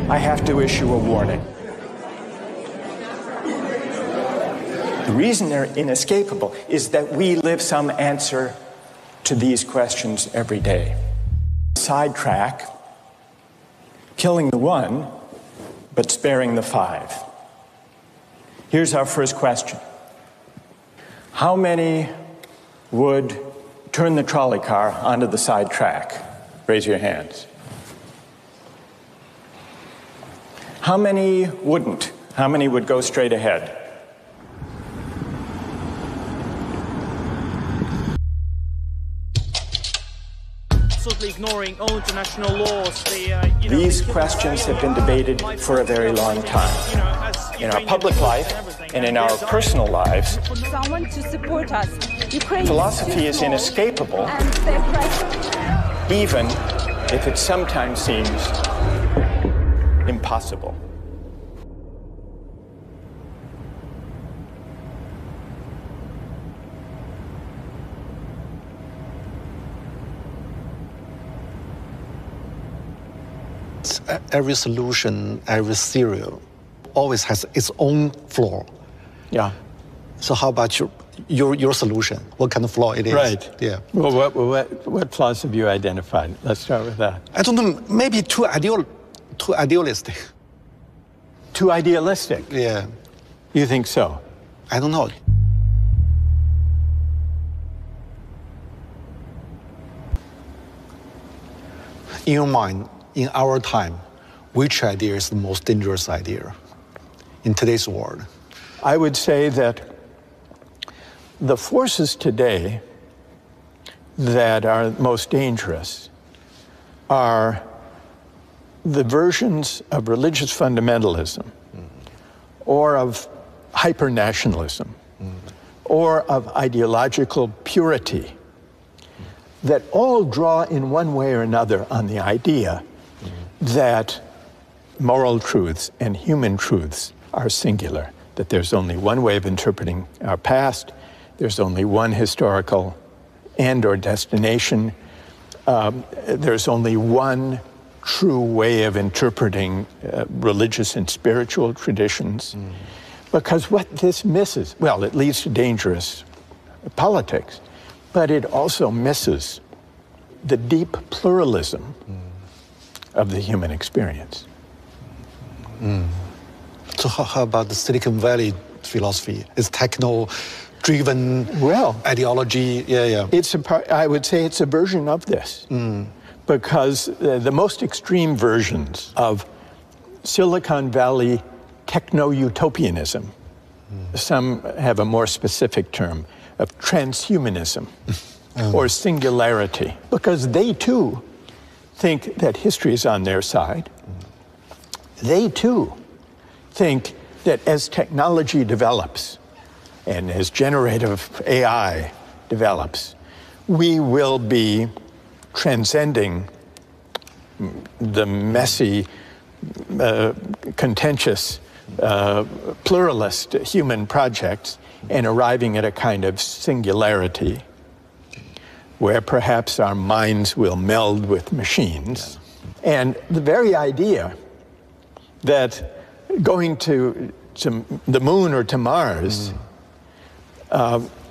I have to issue a warning. The reason they're inescapable is that we live some answer to these questions every day. Sidetrack, killing the one, but sparing the five. Here's our first question. How many would turn the trolley car onto the side track? Raise your hands. How many wouldn't? How many would go straight ahead? Ignoring all international laws. These questions have been debated for a very long time. In our public life and in our personal lives, someone to support us. Philosophy is inescapable, even if it sometimes seems impossible. Every solution, every theory always has its own flaw. Yeah. So how about your solution? What kind of flaw it is? Right. Yeah. Well, what flaws have you identified? Let's start with that. I don't know. Maybe too idealistic. Too idealistic? Yeah. You think so? I don't know. In your mind, in our time, which idea is the most dangerous idea in today's world? I would say that the forces today that are most dangerous are the versions of religious fundamentalism or of hyper-nationalism or of ideological purity that all draw in one way or another on the idea that moral truths and human truths are singular, that there's only one way of interpreting our past, there's only one historical end or destination, there's only one true way of interpreting religious and spiritual traditions. Because what this misses, well, it leads to dangerous politics, but it also misses the deep pluralism of the human experience. So how about the Silicon Valley philosophy? It's techno-driven ideology? Yeah. I would say it's a version of this. Because the most extreme versions of Silicon Valley techno-utopianism, some have a more specific term of transhumanism or singularity, because they too think that history is on their side. They too think that as technology develops and as generative AI develops, we will be transcending the messy, contentious, pluralist human projects and arriving at a kind of singularity where perhaps our minds will meld with machines. And the very idea that going to the moon or to Mars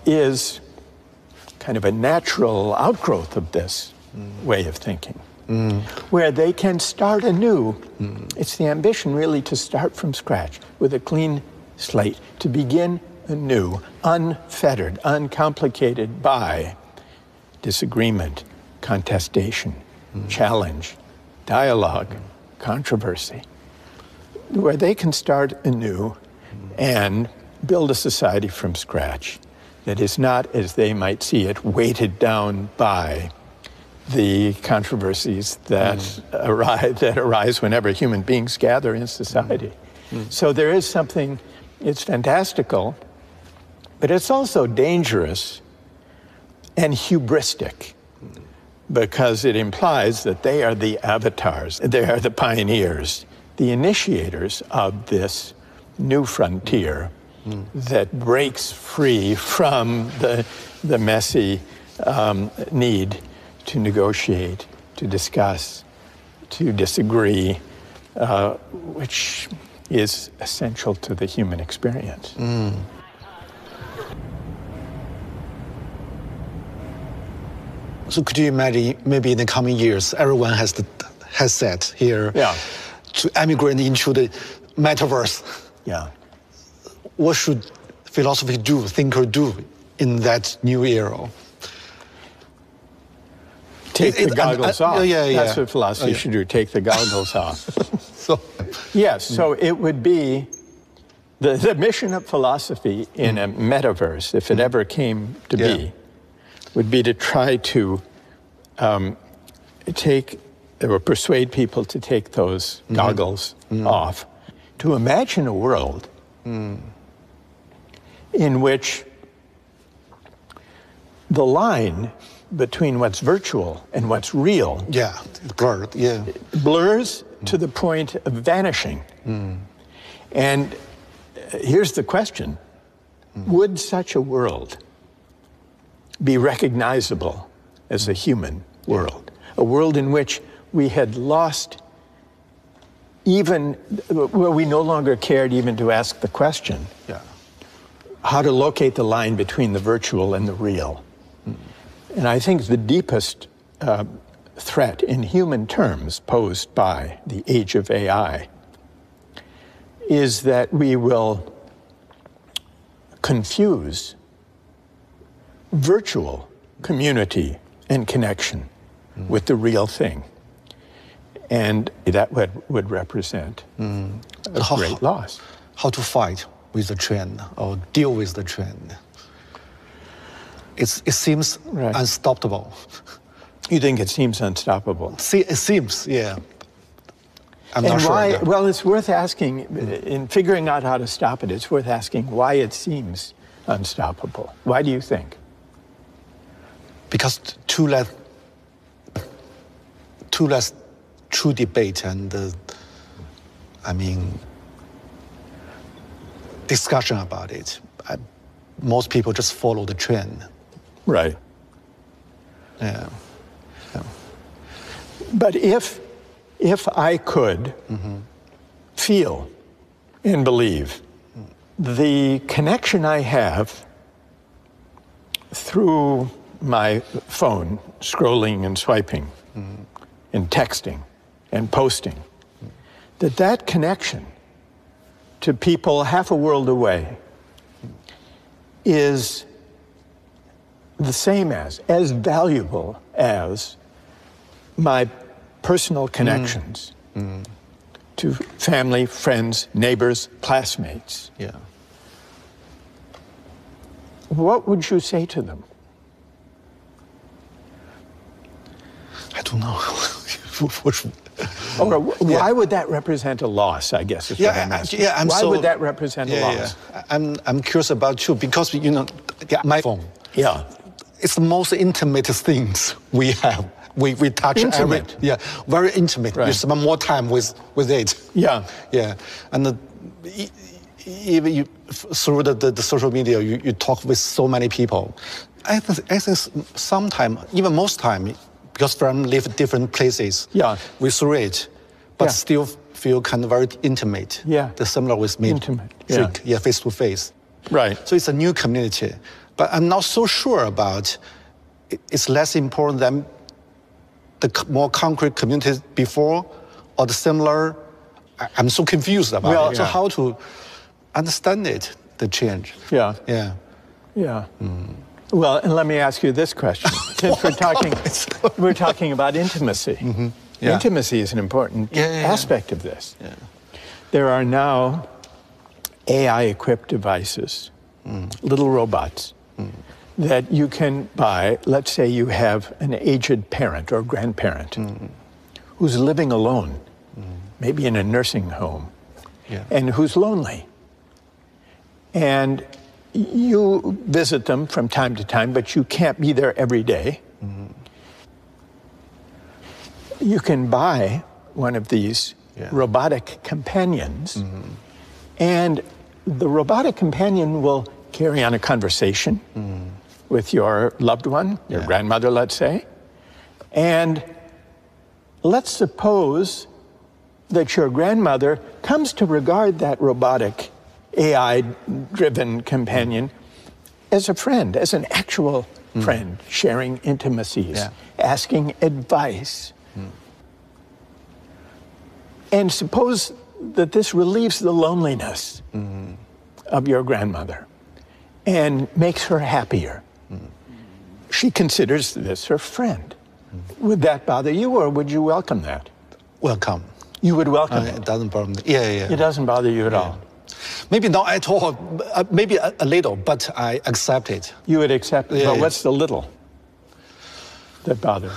is kind of a natural outgrowth of this way of thinking, where they can start anew. It's the ambition really to start from scratch with a clean slate, to begin anew, unfettered, uncomplicated by disagreement, contestation, challenge, dialogue, controversy, where they can start anew and build a society from scratch that is not, as they might see it, weighted down by the controversies that arise whenever human beings gather in society. So there is something, it's fantastical, but it's also dangerous and hubristic, because it implies that they are the avatars, they are the pioneers, the initiators of this new frontier that breaks free from the messy need to negotiate, to discuss, to disagree, which is essential to the human experience. So could you imagine maybe in the coming years, everyone has the headset here to emigrate into the metaverse? Yeah. What should philosophy do, thinker do in that new era? Take the goggles off. Yeah. That's what philosophy should do, take the goggles off. So, yes, so it would be the mission of philosophy in a metaverse, if it ever came to be, would be to try to take or persuade people to take those goggles off, to imagine a world in which the line between what's virtual and what's real blurred, blurs to the point of vanishing. And here's the question. Would such a world be recognizable as a human world? A world in which we had lost even, where we no longer cared even to ask the question, how to locate the line between the virtual and the real. And I think the deepest threat in human terms posed by the age of AI is that we will confuse virtual community and connection with the real thing. And that would represent a great loss. How to fight with the trend or deal with the trend? It seems unstoppable. You think it seems unstoppable? It seems, I'm not sure. Why? Well, it's worth asking, in figuring out how to stop it, it's worth asking why it seems unstoppable. Why do you think? Because too less true debate and, discussion about it. Most people just follow the trend. Right. Yeah. But if I could feel and believe the connection I have through my phone, scrolling and swiping and texting and posting, that connection to people half a world away is the same as valuable as my personal connections to family, friends, neighbors, classmates. What would you say to them? I don't know. Why would that represent a loss, I guess is what I'm asking. Why would that represent a loss? I'm curious about too, because, my phone. It's the most intimate things we have. We touch intimate. Very intimate. Right. You spend more time with it. And even through the social media, you talk with so many people. I think sometimes, even most time, because friends live different places, we through it, but still feel kind of very intimate. The similar with me. Intimate. Face to face. Right. So it's a new community. But I'm not so sure about it's less important than the more concrete communities before or the similar. I'm so confused about it. So how to understand it, the change? Well, and let me ask you this question. Since we're talking about intimacy. Intimacy is an important aspect of this. There are now AI-equipped devices, little robots, that you can buy. Let's say you have an aged parent or grandparent who's living alone, maybe in a nursing home, and who's lonely. And you visit them from time to time, but you can't be there every day. You can buy one of these robotic companions, and the robotic companion will carry on a conversation with your loved one, your grandmother, let's say. And let's suppose that your grandmother comes to regard that robotic, AI-driven companion as a friend, as an actual friend, sharing intimacies, asking advice. And suppose that this relieves the loneliness of your grandmother and makes her happier. She considers this her friend. Would that bother you, or would you welcome that? Welcome. You would welcome it? It doesn't bother me. Yeah. It doesn't bother you at all? Maybe not at all, maybe a little, but I accept it. You would accept it, but what's the little that bothers?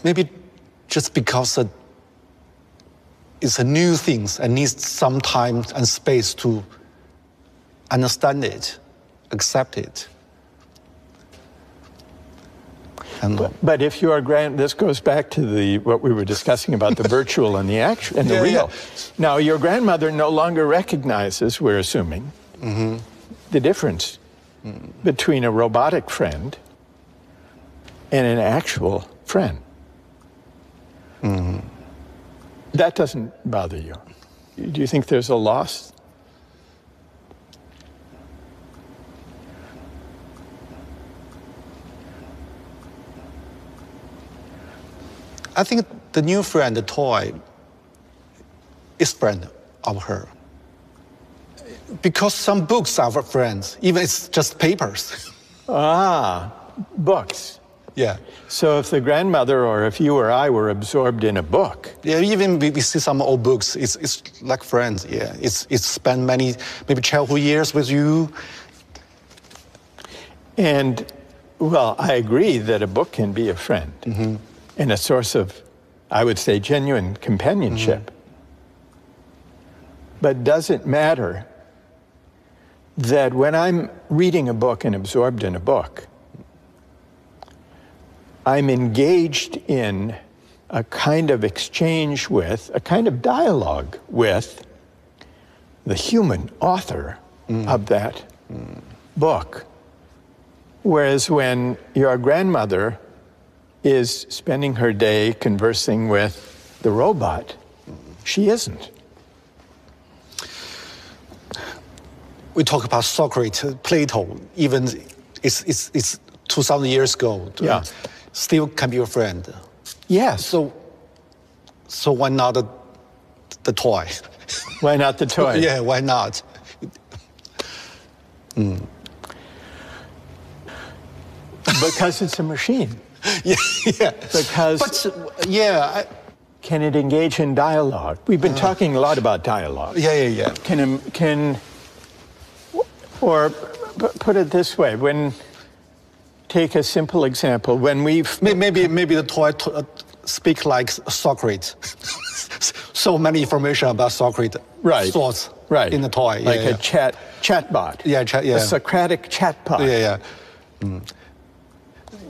Maybe just because it's a new thing and needs some time and space to understand it, accept it. But if your this goes back to what we were discussing about the virtual and the actual and the real. Now, your grandmother no longer recognizes, we're assuming, the difference between a robotic friend and an actual friend. That doesn't bother you. Do you think there's a loss? I think the new friend, the toy, is friend of her. Because some books are friends, even it's just papers. Books. Yeah. So if the grandmother or if you or I were absorbed in a book. Yeah, even we see some old books, it's like friends, yeah. It's spent maybe childhood years with you. And, well, I agree that a book can be a friend. And a source of, I would say, genuine companionship. But does it matter that when I'm reading a book and absorbed in a book, I'm engaged in a kind of exchange with, a kind of dialogue with the human author of that book? Whereas when your grandmother is spending her day conversing with the robot, she isn't. We talk about Socrates, Plato, even it's 2,000 years ago. Yeah. Still can be your friend. Yes. So why not the toy? Why not the toy? Yeah, why not? Because it's a machine. Yeah. Because. But yeah. Can it engage in dialogue? We've been talking a lot about dialogue. Yeah. Or put it this way, take a simple example, when we've... Maybe the toy speak like Socrates. So many information about Socrates. Right. Thoughts. Right. In the toy. Like a chatbot. Yeah, A Socratic chatbot.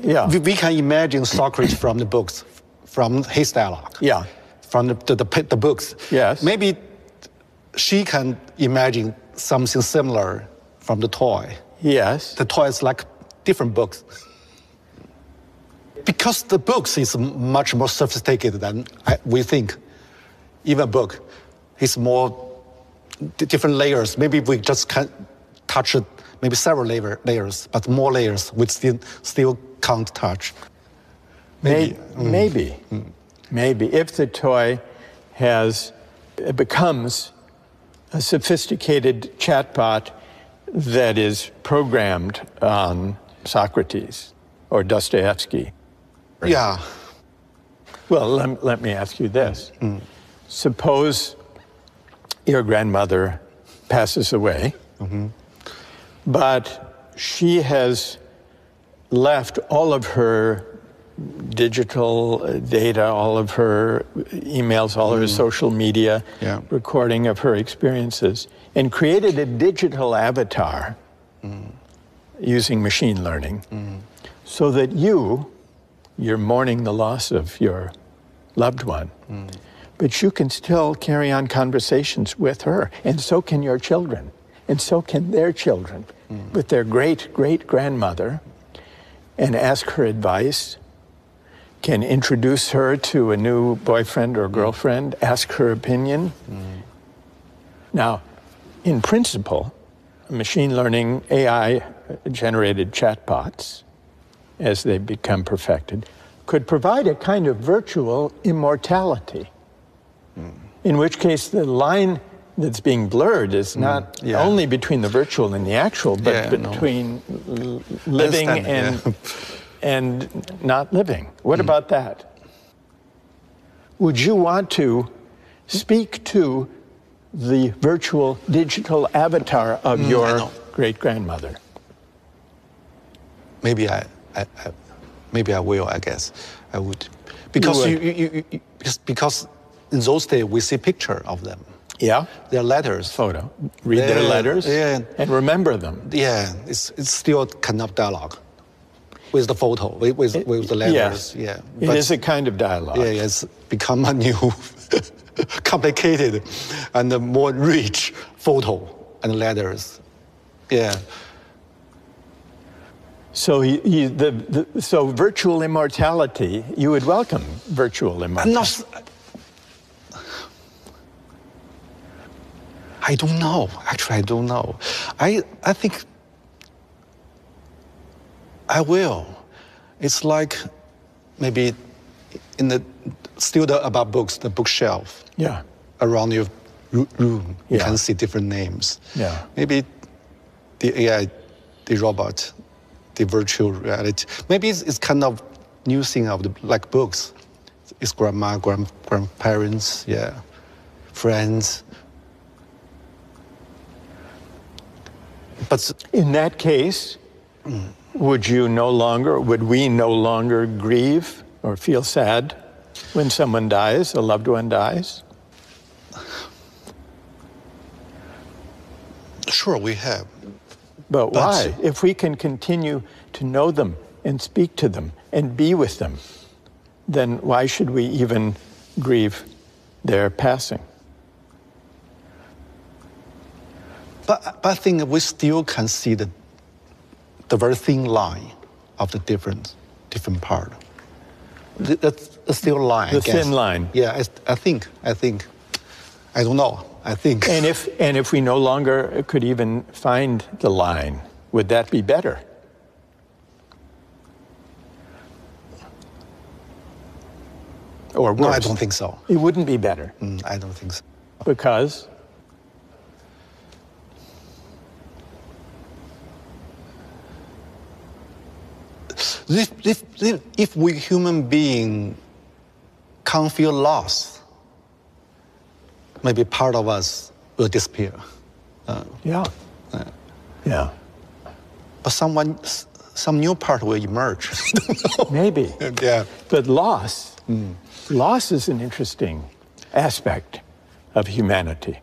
Yeah. We can imagine Socrates from the books, from his dialogue. Yeah. From the books. Yes. Maybe she can imagine something similar from the toy. Yes. The toy is like different books. Because the books is much more sophisticated than we think. Even a book, it's more different layers. Maybe we just can touch it, maybe several layers, but more layers we still can't touch. Maybe. If the toy becomes a sophisticated chatbot that is programmed on Socrates or Dostoevsky. Yeah. Well, let me ask you this. Suppose your grandmother passes away, but she has left all of her digital data, all of her emails, all of her social media, recording of her experiences, and created a digital avatar using machine learning, so that you're mourning the loss of your loved one, but you can still carry on conversations with her, and so can your children, and so can their children, with their great-great-grandmother, and ask her advice, can introduce her to a new boyfriend or girlfriend, ask her opinion. Now, in principle, machine learning, AI-generated chatbots, as they become perfected, could provide a kind of virtual immortality, in which case the line that's being blurred is not only between the virtual and the actual, but between living and not living. What about that? Would you want to speak to the virtual digital avatar of your great-grandmother? Maybe maybe I will, I guess. I would. Because because in those days we see picture of them. Yeah? Their letters. Photo. Read their letters and remember them. Yeah, it's still kind of dialogue with the photo, with the letters. Yeah. It is a kind of dialogue. Yeah, it's become a new complicated and a more rich photo and letters. Yeah. So so virtual immortality, you would welcome virtual immortality. I don't know. Actually, I don't know. I think I will. It's like maybe in about books, the bookshelf. Yeah. Around your room, you Yeah. can see different names. Yeah. Maybe the AI, the robot, the virtual reality. Maybe it's kind of new thing of like books. It's grandma, grandparents, friends. But in that case, would we no longer grieve or feel sad when someone dies, a loved one dies? Sure, we have. But why? If we can continue to know them and speak to them and be with them, then why should we even grieve their passing? But I think we still can see the very thin line of the different part. That's still a line. The thin line. Yeah, I think. I don't know. I think. And if we no longer could even find the line, would that be better? Or worse? No, I don't think so. It wouldn't be better. I don't think so. Because? If we human being can't feel loss, maybe part of us will disappear. Yeah. But some new part will emerge. Maybe. Yeah. But loss is an interesting aspect of humanity.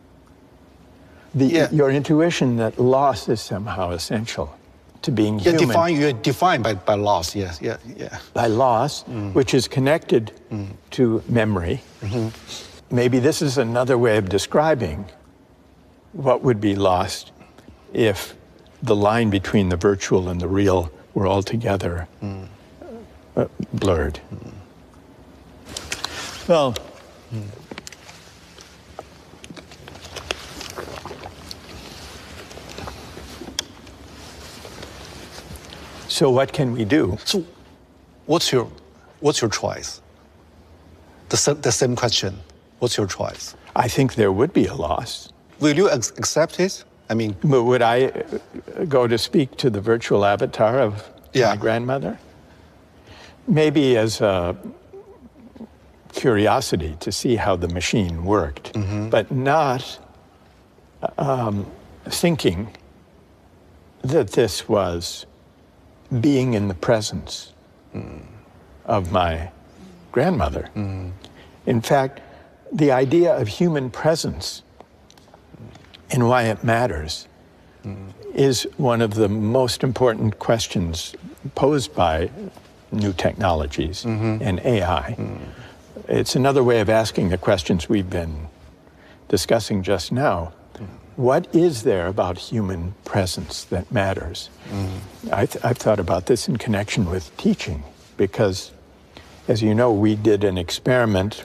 Your intuition that loss is somehow essential to being human. You're defined by loss, yes, yeah. By loss, which is connected to memory. Maybe this is another way of describing what would be lost if the line between the virtual and the real were altogether blurred. Well, so what can we do? So, what's your choice? The same question. What's your choice? I think there would be a loss. Will you accept it? I mean, but would I go to speak to the virtual avatar of my grandmother? Maybe as a curiosity to see how the machine worked, but not thinking that this was being in the presence of my grandmother. In fact, the idea of human presence and why it matters is one of the most important questions posed by new technologies and AI. It's another way of asking the questions we've been discussing just now. what is there about human presence that matters? I've thought about this in connection with teaching, because, as you know, we did an experiment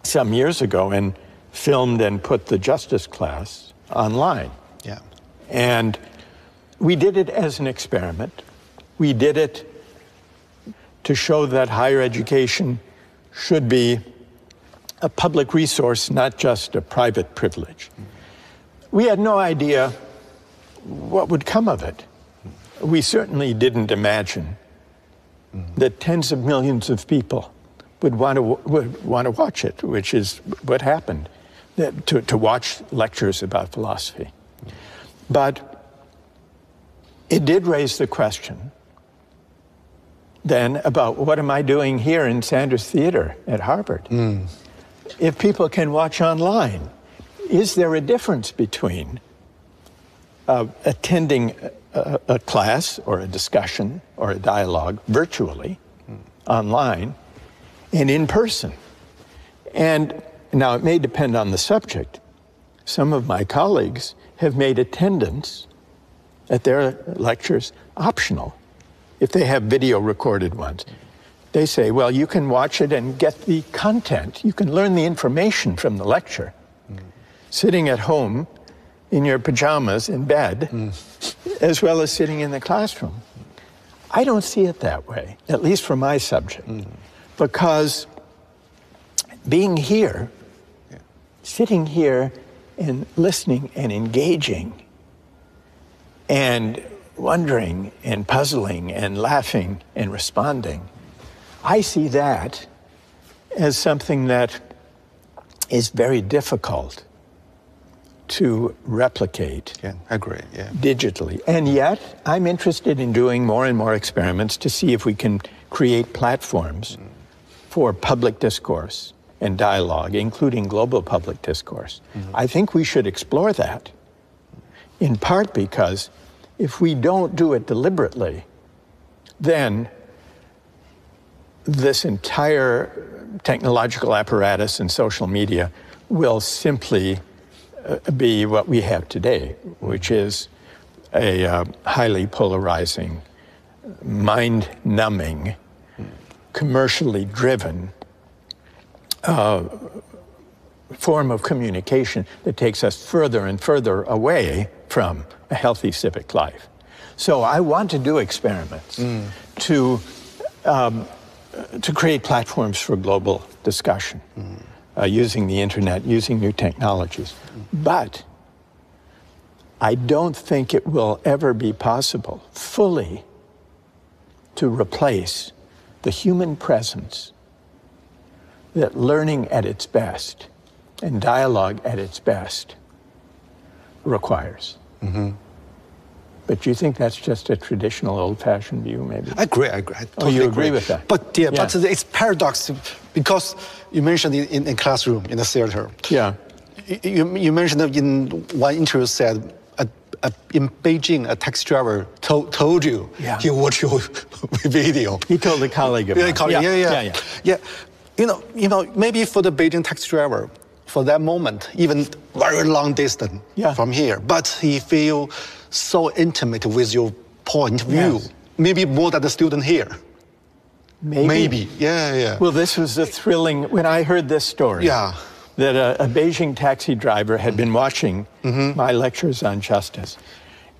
some years ago and filmed and put the justice class online. Yeah. And we did it as an experiment. We did it to show that higher education should be a public resource, not just a private privilege. We had no idea what would come of it. We certainly didn't imagine that tens of millions of people would want to watch it, which is what happened, to watch lectures about philosophy. But it did raise the question then about what am I doing here in Sanders Theater at Harvard? If people can watch online, is there a difference between attending a class or a discussion or a dialogue virtually, online, and in person? And now it may depend on the subject. Some of my colleagues have made attendance at their lectures optional if they have video recorded ones. They say, well, you can watch it and get the content. You can learn the information from the lecture, sitting at home in your pajamas in bed, as well as sitting in the classroom. I don't see it that way, at least for my subject, because being here, sitting here and listening and engaging and wondering and puzzling and laughing and responding, I see that as something that is very difficult to replicate. Yeah, I agree. Yeah. Digitally. And yet, I'm interested in doing more and more experiments to see if we can create platforms for public discourse and dialogue, including global public discourse. I think we should explore that, in part because if we don't do it deliberately, then this entire technological apparatus and social media will simply be what we have today, which is a highly polarizing, mind-numbing, commercially driven form of communication that takes us further and further away from a healthy civic life. So I want to do experiments to create platforms for global discussion, using the internet, using new technologies. But I don't think it will ever be possible fully to replace the human presence that learning at its best and dialogue at its best requires. But do you think that's just a traditional old-fashioned view, maybe? I agree. I totally you agree with that? But but it's paradox because you mentioned in a classroom, in a theater. Yeah. You mentioned that in one interview said in Beijing, a taxi driver told you he watched your video. He told a colleague of mine. Yeah. You know, maybe for the Beijing taxi driver, for that moment, even very long distance from here, but he feel so intimate with your point of view, maybe more than the student here. Maybe. Yeah. Well, this was a thrilling, when I heard this story, that a Beijing taxi driver had been watching my lectures on justice.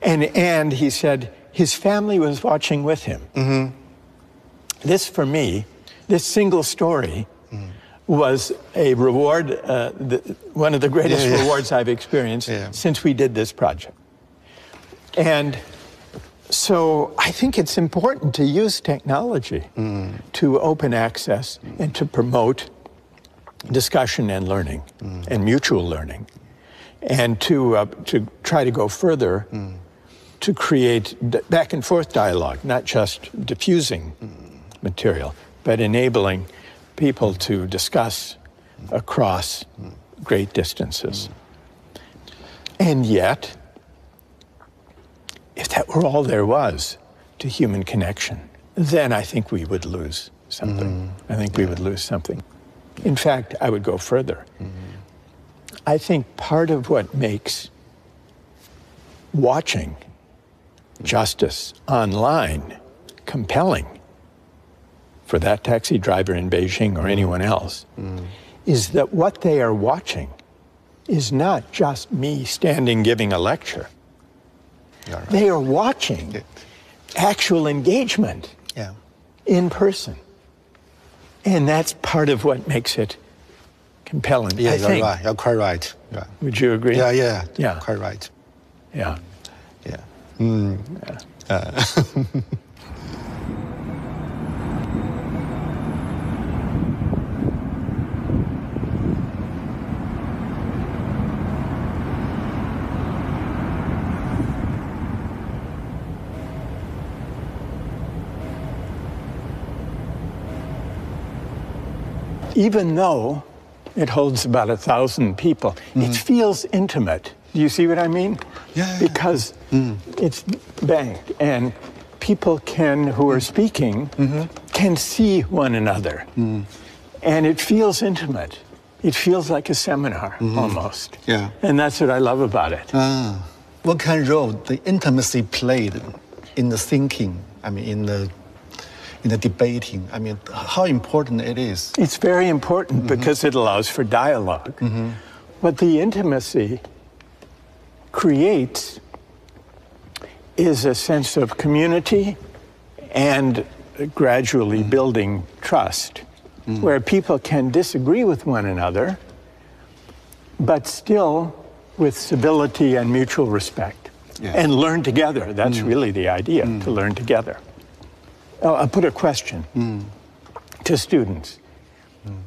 And he said his family was watching with him. This, for me, this single story was a reward, one of the greatest rewards I've experienced since we did this project. And so I think it's important to use technology to open access and to promote discussion and learning and mutual learning, and to try to go further to create back and forth dialogue, not just diffusing material, but enabling people to discuss across great distances. And yet, if that were all there was to human connection, then I think we would lose something. I think we would lose something. In fact, I would go further. I think part of what makes watching justice online compelling for that taxi driver in Beijing or anyone else is that what they are watching is not just me standing giving a lecture. Right. They are watching actual engagement in person. And that's part of what makes it compelling. Yeah, I you're think. right. You're quite right. Yeah. Would you agree? Yeah. Quite right. Yeah. Yeah. Even though it holds about 1,000 people, it feels intimate. Do you see what I mean? Yeah. Because it's banked, and people who are speaking can see one another. And it feels intimate. It feels like a seminar, almost. Yeah. And that's what I love about it. What kind of role the intimacy played in the thinking, in the debating? How important it is? It's very important because it allows for dialogue. What the intimacy creates is a sense of community and gradually building trust, where people can disagree with one another, but still with civility and mutual respect, and learn together. That's really the idea, to learn together. I'll put a question to students,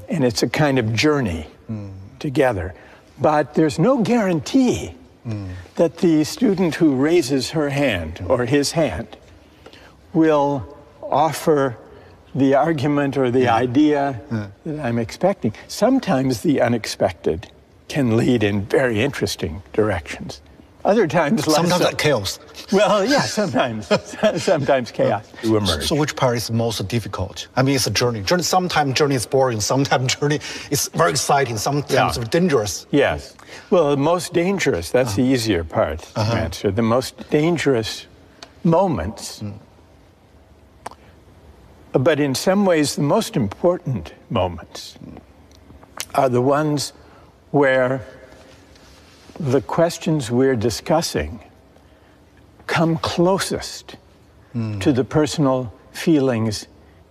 and it's a kind of journey together. But there's no guarantee that the student who raises her hand or his hand will offer the argument or the idea that I'm expecting. Sometimes the unexpected can lead in very interesting directions. Other times, sometimes like chaos. Well, yeah, sometimes chaos to emerge. So which part is most difficult? It's a journey. Sometimes journey is boring. Sometimes journey is very exciting. Sometimes dangerous. Yes. Well, the most dangerous, that's the easier part to answer. The most dangerous moments, but in some ways the most important moments, are the ones where the questions we're discussing come closest to the personal feelings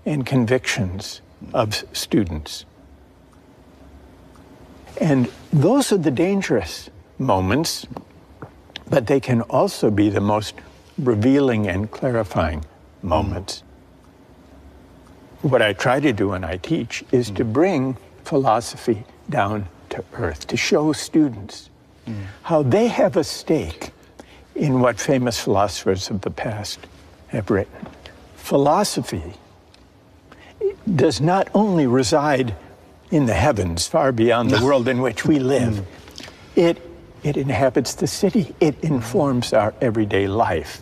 and convictions of students. And those are the dangerous moments, but they can also be the most revealing and clarifying moments. What I try to do when I teach is to bring philosophy down to earth, to show students how they have a stake in what famous philosophers of the past have written. Philosophy does not only reside in the heavens, far beyond the world in which we live. It inhabits the city. It informs our everyday life.